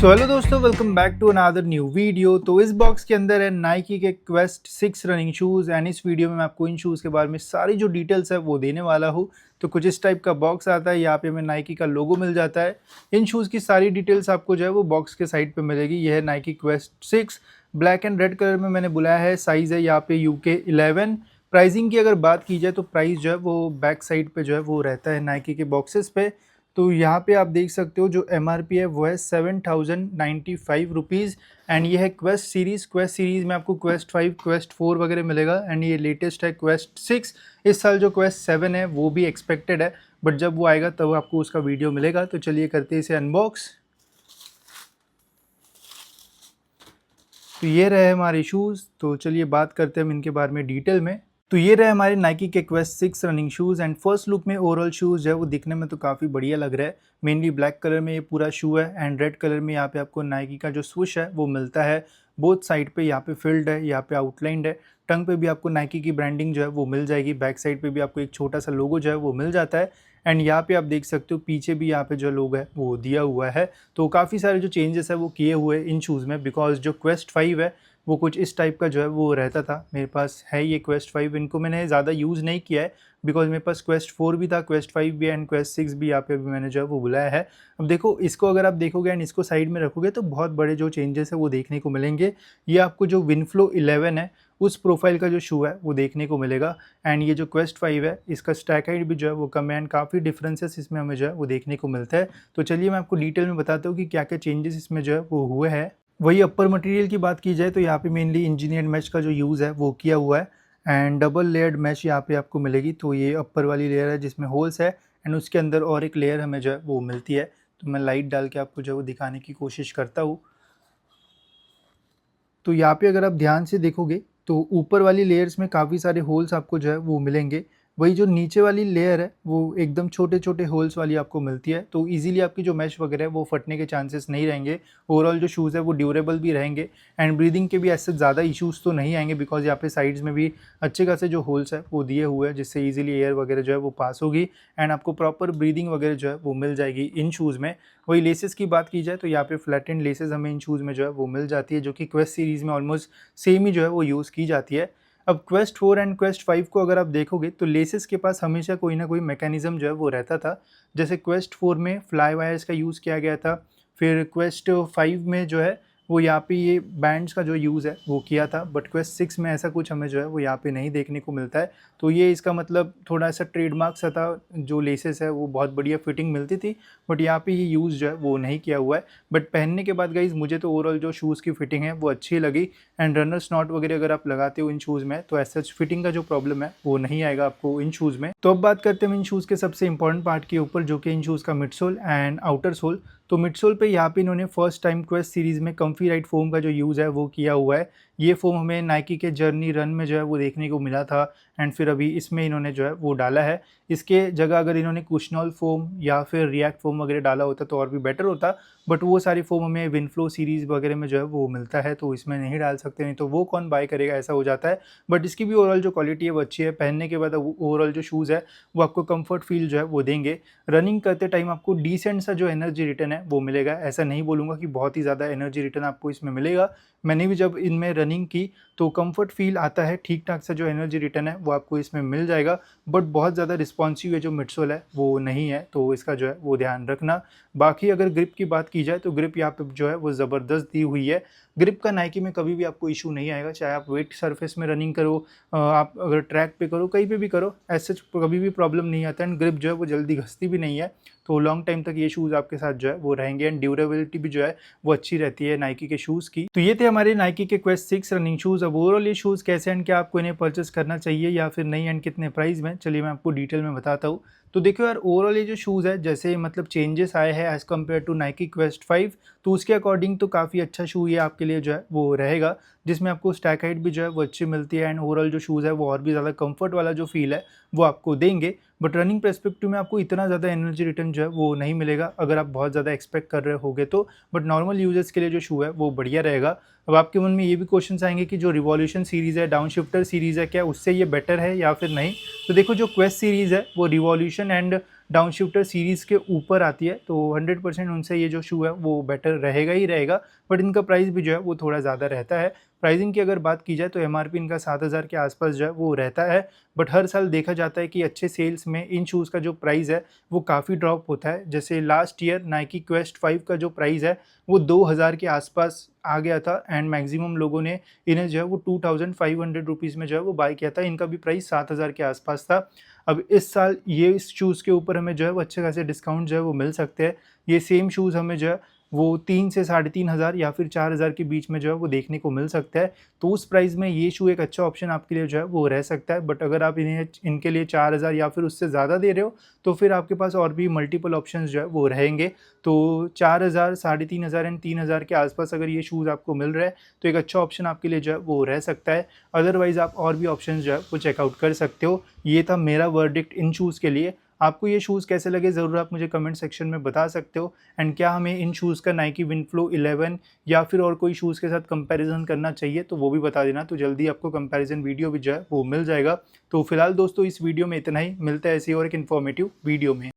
सो hello दोस्तों, welcome back to another new video. तो इस बॉक्स के अंदर है नाइकी के क्वेस्ट 6 रनिंग शूज़ एंड इस वीडियो में मैं आपको इन शूज़ के बारे में सारी जो डिटेल्स है वो देने वाला हूँ। तो कुछ इस टाइप का बॉक्स आता है, यहाँ पे हमें नाइकी का लोगो मिल जाता है। इन शूज़ की सारी डिटेल्स आपको जो है वो बॉक्स के साइड पे मिलेगी। यह है Nike quest 6, black and red colour में मैंने बुलाया है। साइज़ है यहाँ पे UK 11। प्राइसिंग की अगर बात की जाए तो प्राइस जो है वो बैक साइड पे जो है वो रहता है नाइकी के बॉक्सेस पे। तो यहाँ पे आप देख सकते हो जो MRP है वो है 7095 रुपीज़ एंड ये है क्वेस्ट सीरीज़ में आपको क्वेस्ट 5 क्वेस्ट 4 वगैरह मिलेगा एंड ये लेटेस्ट है क्वेस्ट 6। इस साल जो क्वेस्ट 7 है वो भी एक्सपेक्टेड है, बट जब वो आएगा तब आपको उसका वीडियो मिलेगा। तो चलिए करते हैं इसे अनबॉक्स। तो ये रहे हमारे शूज़। तो चलिए बात करते हैं हम इनके बारे में डिटेल में। तो ये रहे हमारे नाइकी के Quest 6 running shoes and first look में ओवरऑल शूज़ जो है वो दिखने में तो काफ़ी बढ़िया लग रहा है। मेनली ब्लैक कलर में ये पूरा शू है एंड रेड कलर में यहाँ पे आपको नाइकी का जो स्विश है वो मिलता है। बोथ साइड पे यहाँ पे फिल्ड है, यहाँ पे आउटलाइंड है। टंग पे भी आपको नाइकी की ब्रांडिंग जो है वो मिल जाएगी। बैक साइड पे भी आपको एक छोटा सा लोगो जो है वो मिल जाता है एंड यहाँ पे आप देख सकते हो पीछे भी यहाँ पे जो लोगो है वो दिया हुआ है। तो काफ़ी सारे जो चेंजेस है वो किए हुए इन शूज़ में, बिकॉज जो क्वेस्ट 5 है वो कुछ इस टाइप का जो है वो रहता था। मेरे पास है ये क्वेस्ट 5, इनको मैंने ज़्यादा यूज़ नहीं किया है बिकॉज मेरे पास क्वेस्ट 4 भी था, क्वेस्ट 5 भी एंड क्वेस्ट 6 भी यहाँ पे अभी मैंने जो है वो बुलाया है। अब देखो इसको अगर आप देखोगे एंड इसको साइड में रखोगे तो बहुत बड़े जो चेंजेस है वो देखने को मिलेंगे। ये आपको जो विनफ्लो 11 है उस प्रोफाइल का जो शू है वो देखने को मिलेगा एंड ये जो क्वेस्ट 5 है इसका स्टैक हाइट भी जो है वो कम है एंड काफ़ी डिफरेंसेस इसमें हमें जो है वो देखने को मिलता है। तो चलिए मैं आपको डिटेल में बताता हूँ कि क्या क्या चेंजेस इसमें जो है वो हुए हैं। वही अपर मटेरियल की बात की जाए तो यहाँ पे मेनली इंजीनियर्ड मैश का जो यूज़ है वो किया हुआ है एंड डबल लेयर्ड मैश यहाँ पे आपको मिलेगी। तो ये अपर वाली लेयर है जिसमें होल्स है एंड उसके अंदर और एक लेयर हमें जो है वो मिलती है। तो मैं लाइट डाल के आपको जो है वो दिखाने की कोशिश करता हूँ। तो यहाँ पे अगर आप ध्यान से देखोगे तो ऊपर वाली लेयर्स में काफ़ी सारे होल्स आपको जो है वो मिलेंगे। वही जो नीचे वाली लेयर है वो एकदम छोटे छोटे होल्स वाली आपको मिलती है। तो इजीली आपकी जो मैश वगैरह है वो फटने के चांसेस नहीं रहेंगे। ओवरऑल जो शूज़ है वो ड्यूरेबल भी रहेंगे एंड ब्रीदिंग के भी ऐसे ज़्यादा इश्यूज़ तो नहीं आएंगे, बिकॉज यहाँ पे साइड्स में भी अच्छे खासे जो होल्स है वो दिए हुए हैं जिससे ईजिली एयर वगैरह जो है वो पास होगी एंड आपको प्रॉपर ब्रीदिंग वगैरह जो है वो मिल जाएगी इन शूज़ में। वही लेसेस की बात की जाए तो यहाँ पे फ्लैटेंड लेसेस हमें इन शूज़ में जो है वो मिल जाती है, जो कि क्वेस्ट सीरीज़ में ऑलमोस्ट सेम ही जो है वो यूज़ की जाती है। अब क्वेस्ट 4 एंड क्वेस्ट 5 को अगर आप देखोगे तो लेसेस के पास हमेशा कोई ना कोई मैकेनिज्म जो है वो रहता था। जैसे क्वेस्ट 4 में फ्लाई वायर्स का यूज़ किया गया था, फिर क्वेस्ट 5 में जो है वो यहाँ पे ये बैंड्स का जो यूज़ है वो किया था, बट क्वेस्ट 6 में ऐसा कुछ हमें जो है वो यहाँ पे नहीं देखने को मिलता है। तो ये इसका मतलब थोड़ा सा ट्रेडमार्क सा था। जो लेसेस है वो बहुत बढ़िया फिटिंग मिलती थी, बट यहाँ पे ये यूज़ जो है वो नहीं किया हुआ है। बट पहनने के बाद गाइज मुझे तो ओवरऑल जो शूज़ की फिटिंग है वो अच्छी लगी एंड रनर स्नॉट वगैरह अगर आप लगाते हो इन शूज़ में तो ऐसा फिटिंग का जो प्रॉब्लम है वो नहीं आएगा आपको इन शूज़ में। तो अब बात करते हैं इन शूज़ के सबसे इंपॉर्टेंट पार्ट के ऊपर, जो कि इन शूज़ का मिडसोल एंड आउटर सोल। तो मिडसोल पे यहाँ पे इन्होंने फर्स्ट टाइम क्वेस्ट सीरीज़ में कम्फी राइड फोम का जो यूज़ है वो किया हुआ है। ये फोम हमें नाइकी के जर्नी रन में जो है वो देखने को मिला था एंड फिर अभी इसमें इन्होंने जो है वो डाला है। इसके जगह अगर इन्होंने कुशनॉल फोम या फिर रिएक्ट फोम वगैरह डाला होता तो और भी बेटर होता, बट वो सारी फोम हमें विनफ्लो सीरीज़ वगैरह में जो है वो मिलता है तो इसमें नहीं डाल सकते, नहीं तो वो कौन बाय करेगा, ऐसा हो जाता है। बट इसकी भी ओवरऑल जो क्वालिटी है वो अच्छी है। पहनने के बाद ओवरऑल जो शूज़ है वो आपको कंफर्ट फील जो है वो देंगे। रनिंग करते टाइम आपको डिसेंट सा जो एनर्जी रिटर्न है वो मिलेगा। ऐसा नहीं बोलूँगा कि बहुत ही ज़्यादा एनर्जी रिटर्न आपको इसमें मिलेगा। मैंने भी जब इनमें रनिंग की तो कंफर्ट फील आता है, ठीक ठाक सा जो एनर्जी रिटर्न है वो आपको इसमें मिल जाएगा, बट बहुत ज़्यादा रिस्पॉन्सिव है जो मिडसोल है वो नहीं है, तो इसका जो है वो ध्यान रखना। बाकी अगर ग्रिप की बात की जाए तो ग्रिप यहाँ पे जो है वो ज़बरदस्त दी हुई है। ग्रिप का नाइकी में कभी भी आपको इशू नहीं आएगा, चाहे आप वेट सरफेस में रनिंग करो, आप अगर ट्रैक पे करो, कहीं पे भी करो, ऐसे कभी भी प्रॉब्लम नहीं आता एंड ग्रिप जो है वो जल्दी घसती भी नहीं है। तो लॉन्ग टाइम तक ये शूज़ आपके साथ जो है वो रहेंगे एंड ड्यूरेबिलिटी भी जो है वो अच्छी रहती है नाइकी के शूज़ की। तो ये थे हमारे नाइकी के क्वेस्ट 6 रनिंग शूज़। अब ओवरऑल ये शूज़ कैसे एंड क्या आपको इन्हें परचेस करना चाहिए या फिर नहीं एंड कितने प्राइस में, चलिए मैं आपको डिटेल में बताता हूँ। तो देखो यार, ओवरऑल ये जो शूज़ है जैसे मतलब चेंजेस आए हैं as compare to Nike Quest 5, तो उसके अकॉर्डिंग तो काफ़ी अच्छा शू ये आपके लिए जो है वो रहेगा, जिसमें आपको स्टैक हाइट भी जो है वो अच्छी मिलती है एंड ओवरऑल जो शूज़ है वो और भी ज़्यादा कंफर्ट वाला जो फील है वो आपको देंगे। बट रनिंग पर्सपेक्टिव में आपको इतना ज़्यादा एनर्जी रिटर्न जो है वो नहीं मिलेगा अगर आप बहुत ज़्यादा एक्सपेक्ट कर रहे होगे तो। बट नॉर्मल यूजर्स के लिए जो शू है वो बढ़िया रहेगा। अब आपके मन में ये भी क्वेश्चंस आएंगे कि जो रिवॉल्यूशन सीरीज़ है, डाउन शिफ्टर सीरीज़ है, क्या उससे ये बेटर है या फिर नहीं। तो देखो, जो क्वेस्ट सीरीज़ है वो revolution and down shifter series के ऊपर आती है, तो 100% उनसे ये जो शू है वो बेटर रहेगा ही रहेगा, बट इनका प्राइस भी जो है वो थोड़ा ज़्यादा रहता है। प्राइसिंग की अगर बात की जाए तो एमआरपी इनका 7,000 के आसपास जो है वो रहता है, बट हर साल देखा जाता है कि अच्छे सेल्स में इन शूज़ का जो प्राइस है वो काफ़ी ड्रॉप होता है। जैसे लास्ट ईयर नाइकी क्वेस्ट 5 का जो प्राइस है वो 2,000 के आसपास आ गया था एंड मैक्सिमम लोगों ने इन्हें जो है वो 2,500 रुपीज़ में जो है वो बाय किया था। इनका भी प्राइस 7,000 के आसपास था। अब इस साल ये इस शूज़ के ऊपर हमें जो है वो अच्छे खासे डिस्काउंट जो है वो मिल सकते हैं। ये सेम शूज़ हमें जो है वो 3 से 3,500 या फिर 4,000 के बीच में जो है वो देखने को मिल सकता है। तो उस प्राइस में ये शू एक अच्छा ऑप्शन आपके लिए जो है वो रह सकता है। बट अगर आप इन्हें इनके लिए 4,000 या फिर उससे ज़्यादा दे रहे हो तो फिर आपके पास और भी मल्टीपल ऑप्शंस जो है वो रहेंगे। तो 4,000, 3,500 एंड 3,000 के आसपास अगर ये शूज़ आपको मिल रहा है तो एक अच्छा ऑप्शन आपके लिए जो है वो रह सकता है। अदरवाइज़ आप और भी ऑप्शंस जो है वो चेकआउट कर सकते हो। ये था मेरा वर्डिक्ट इन शूज़ के लिए। आपको ये शूज़ कैसे लगे ज़रूर आप मुझे कमेंट सेक्शन में बता सकते हो। एंड क्या हमें इन शूज़ का नाइकी विंडफ्लो 11 या फिर और कोई शूज़ के साथ कंपैरिजन करना चाहिए तो वो भी बता देना, तो जल्दी आपको कंपैरिजन वीडियो भी जो है वो मिल जाएगा। तो फिलहाल दोस्तों इस वीडियो में इतना ही, मिलता है ऐसी और एक इन्फॉर्मेटिव वीडियो में।